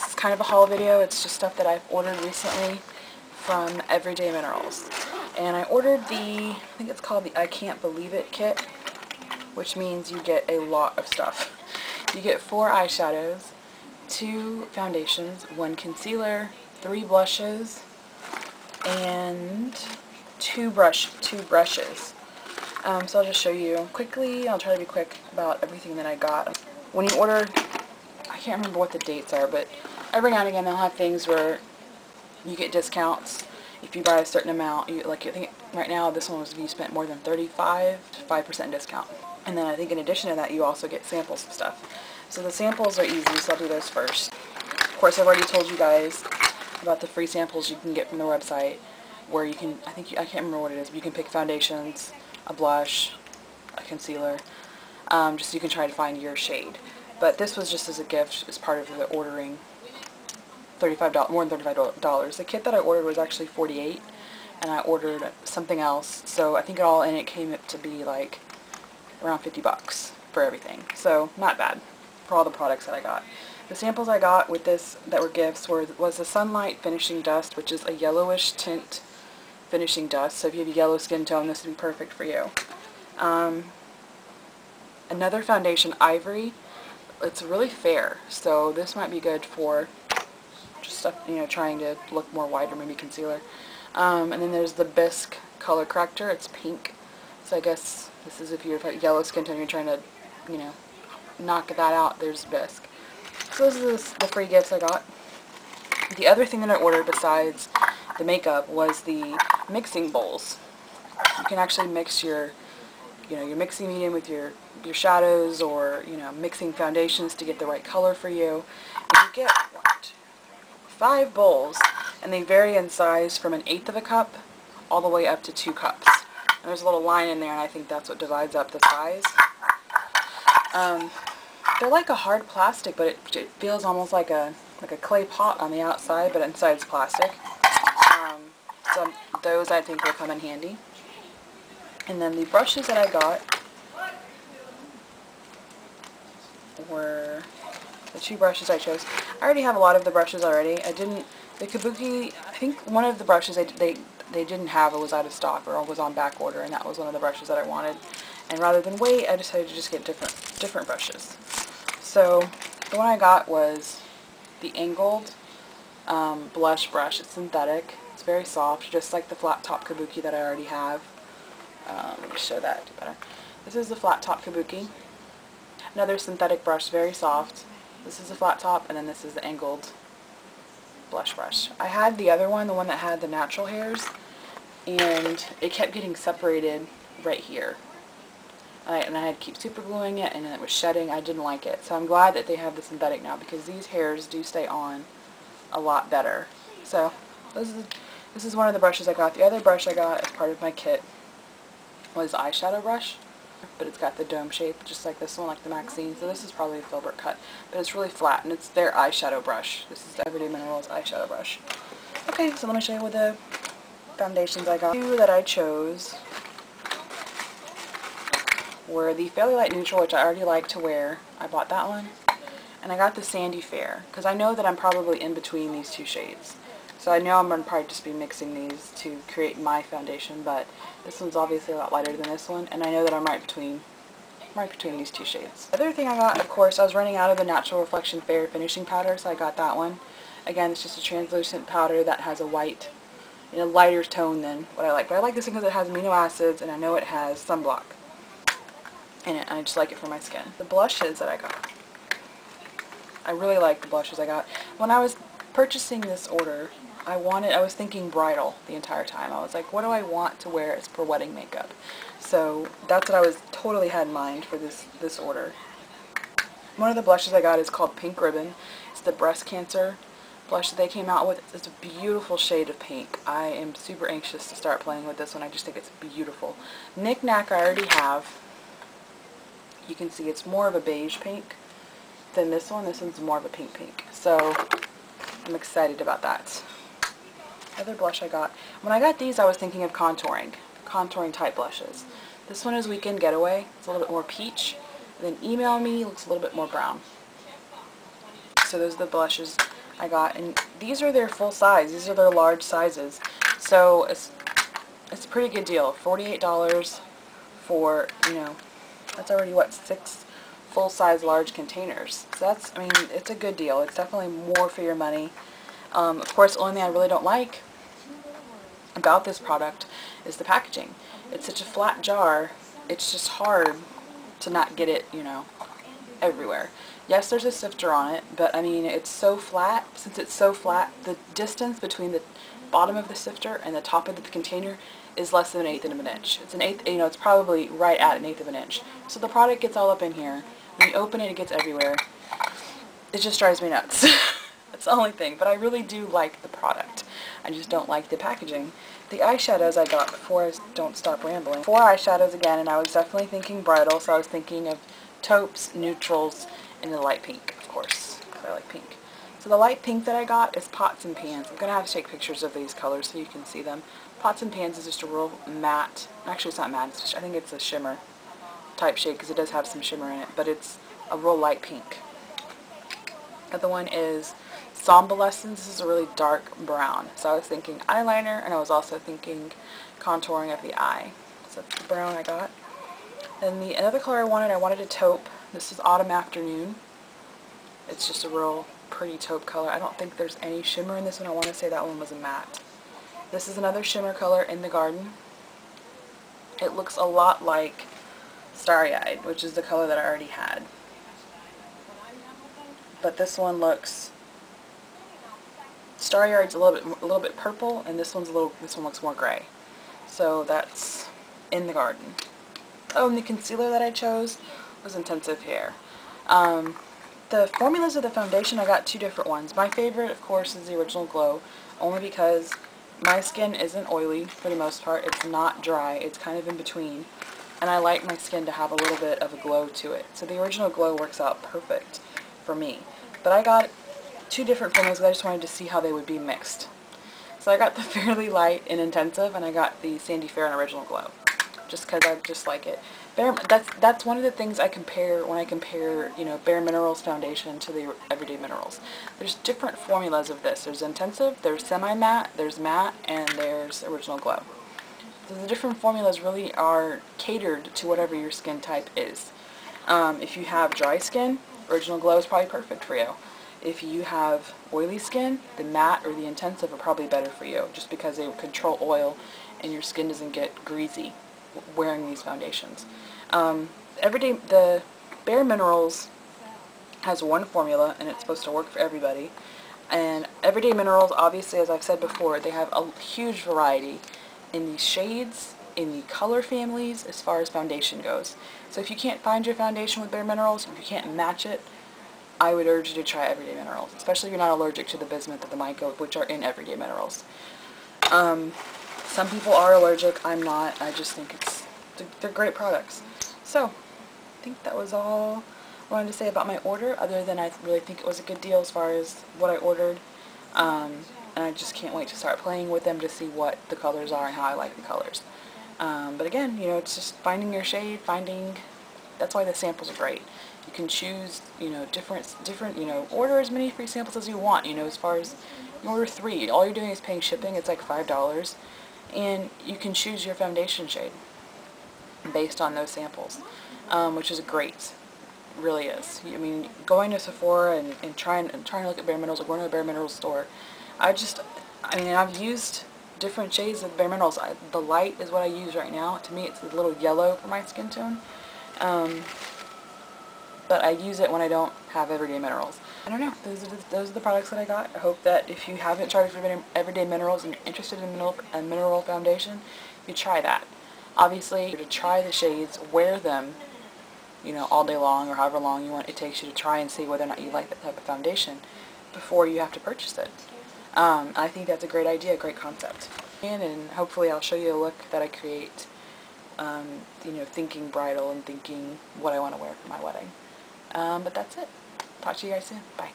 is kind of a haul video. It's just stuff that I've ordered recently from Everyday Minerals. And I ordered I think it's called the I Can't Believe It kit, which means you get a lot of stuff. You get 4 eyeshadows, 2 foundations, 1 concealer, 3 blushes, and 2 brushes. So I'll just show you quickly. I'll try to be quick about everything that I got. When you order, I can't remember what the dates are, but every now and again they'll have things where you get discounts if you buy a certain amount. I think right now this one was if you spent more than 5% discount. And then I think in addition to that you also get samples of stuff. So the samples are easy, so I'll do those first. Of course, I've already told you guys about the free samples you can get from the website, where you can, I can't remember what it is, but you can pick foundations, a blush, a concealer, just so you can try to find your shade. But this was just as a gift as part of the ordering. More than $35. The kit that I ordered was actually $48, and I ordered something else, so I think it all in it came up to be like around $50 for everything. So not bad for all the products that I got. The samples I got with this that were gifts was the Sunlight Finishing Dust, which is a yellowish tint finishing dust. So if you have a yellow skin tone, this would be perfect for you. Another foundation, Ivory. It's really fair, so this might be good for just stuff, trying to look more white, or maybe concealer. And then there's the Bisque color corrector. It's pink, so I guess this is if you have a yellow skin tone, you're trying to, knock that out. There's Bisque. So those are the free gifts I got. The other thing that I ordered besides the makeup was the mixing bowls. You can actually mix your mixing medium with your shadows, or mixing foundations to get the right color for you. And you get 5 bowls, and they vary in size from 1/8 of a cup all the way up to 2 cups. And there's a little line in there, and I think that's what divides up the size. They're like a hard plastic, but it feels almost like a clay pot on the outside, but inside it's plastic. So those I think will come in handy. And then the brushes that I got were the 2 brushes I chose. I already have a lot of the brushes already. The Kabuki, I think one of the brushes they didn't have, it was out of stock, or it was on back order, and that was one of the brushes that I wanted. And rather than wait, I decided to just get different brushes. So the one I got was the angled blush brush. It's synthetic. It's very soft, just like the flat top Kabuki that I already have. Let me show that better. This is the flat top Kabuki. Another synthetic brush, very soft. This is the flat top, and then this is the angled blush brush. I had the other one, the one that had the natural hairs, and it kept getting separated right here. And I had to keep super gluing it, and then it was shedding. I didn't like it. So I'm glad that they have the synthetic now, because these hairs do stay on a lot better. So this is one of the brushes I got. The other brush I got as part of my kit was the eyeshadow brush, but it's got the dome shape just like this one, like the Maxine. So this is probably a filbert cut, but it's really flat, and it's their eyeshadow brush. This is the Everyday Minerals eyeshadow brush. Okay, so let me show you what the foundations I got. 2 that I chose were the Fairly Light Neutral, which I already like to wear. I bought that one. And I got the Sandy Fair, because I know that I'm probably in between these 2 shades. So I know I'm going to probably just be mixing these to create my foundation, but this one's obviously a lot lighter than this one, and I know that I'm right between these 2 shades. The other thing I got, of course, I was running out of the Natural Reflection Fair finishing powder, so I got that one. Again, it's just a translucent powder that has a white, lighter tone than what I like. But I like this one because it has amino acids, and I know it has sunblock in it, and I just like it for my skin. The blushes that I got, I really like the blushes I got. When I was purchasing this order, I was thinking bridal the entire time. I was like, what do I want to wear for wedding makeup? So that's what I totally had in mind for this order. One of the blushes I got is called Pink Ribbon. It's the breast cancer blush that they came out with. It's a beautiful shade of pink. I am super anxious to start playing with this one. I just think it's beautiful. Knick Knack I already have. You can see it's more of a beige pink than this one. This one's more of a pink. So I'm excited about that. Other blush I got. When I got these, I was thinking of contouring type blushes. This one is Weekend Getaway. It's a little bit more peach. And then Email Me looks a little bit more brown. So those are the blushes I got, and these are their full size. These are their large sizes. So it's a pretty good deal. $48 for, you know, that's already what, 6 full-size large containers. So that's, I mean, it's a good deal. It's definitely more for your money. Of course, the only thing I really don't like about this product is the packaging. It's such a flat jar, it's just hard to not get it, you know, everywhere. Yes, there's a sifter on it, but I mean, it's so flat. Since it's so flat, the distance between the bottom of the sifter and the top of the container is less than 1/8 of an inch. It's an eighth, you know, it's probably right at 1/8 of an inch. So the product gets all up in here. When you open it, it gets everywhere. It just drives me nuts. That's the only thing. But I really do like the product. I just don't like the packaging. The eyeshadows I got before I don't stop rambling. 4 eyeshadows again, and I was definitely thinking bridal, so I was thinking of taupes, neutrals, and the light pink, of course, because I like pink. So the light pink that I got is Pots and Pans. I'm going to have to take pictures of these colors so you can see them. Pots and Pans is just a real matte, actually it's not matte, it's just, I think it's a shimmer type shade because it does have some shimmer in it, but it's a real light pink. The other one is Somnolescence. This is a really dark brown. So I was thinking eyeliner, and I was also thinking contouring of the eye. So that's the brown I got. Then the another color I wanted a taupe. This is Autumn Afternoon. It's just a real pretty taupe color. I don't think there's any shimmer in this one. I want to say that one was a matte. This is another shimmer color in the Garden. It looks a lot like Starry Eyed, which is the color that I already had. But this one looks, Starry Eye's a little bit purple, and this one looks more gray. So that's in the Garden. Oh, and the concealer that I chose was Intensive Hair. The formulas of the foundation, I got 2 different ones. My favorite, of course, is the Original Glow, only because my skin isn't oily for the most part. It's not dry. It's kind of in between. And I like my skin to have a little bit of a glow to it. So the Original Glow works out perfect for me. But I got 2 different formulas because I just wanted to see how they would be mixed. So I got the Fairly Light and Intensive, and I got the Sandy Fair and Original Glow. Just because I just like it. That's one of the things I compare when I compare, you know, Bare Minerals foundation to the Everyday Minerals. There's different formulas of this. There's Intensive, there's Semi-Matte, there's Matte, and there's Original Glow. So the different formulas really are catered to whatever your skin type is. If you have dry skin, Original Glow is probably perfect for you. If you have oily skin, the Matte or the Intensive are probably better for you, just because they control oil and your skin doesn't get greasy wearing these foundations. The Bare Minerals has one formula, and it's supposed to work for everybody. And Everyday Minerals, obviously, as I've said before, they have a huge variety in the shades, in the color families, as far as foundation goes. So if you can't find your foundation with Bare Minerals, if you can't match it, I would urge you to try Everyday Minerals, especially if you're not allergic to the bismuth or the mica, which are in Everyday Minerals. Some people are allergic. I'm not. I just think they're great products. So, I think that was all I wanted to say about my order, other than I really think it was a good deal as far as what I ordered. And I just can't wait to start playing with them to see what the colors are and how I like the colors. But again, you know, it's just finding your shade, that's why the samples are great. You can choose, you know, different, you know, order as many free samples as you want, you know, as far as you order 3. All you're doing is paying shipping. It's like $5. And you can choose your foundation shade based on those samples, which is great. It really is. I mean, going to Sephora and trying to look at Bare Minerals, or going to a Bare Minerals store, I mean, I've used different shades of Bare Minerals. The light is what I use right now. To me, it's a little yellow for my skin tone. But I use it when I don't have Everyday Minerals. I don't know. Those are the products that I got. I hope that if you haven't tried Everyday Minerals and you're interested in a mineral foundation, you try that. Obviously, to try the shades, wear them, you know, all day long or however long it takes you to try and see whether or not you like that type of foundation before you have to purchase it. I think that's a great idea, a great concept. And hopefully I'll show you a look that I create, you know, thinking bridal and thinking what I want to wear for my wedding. But that's it. Talk to you guys soon. Bye.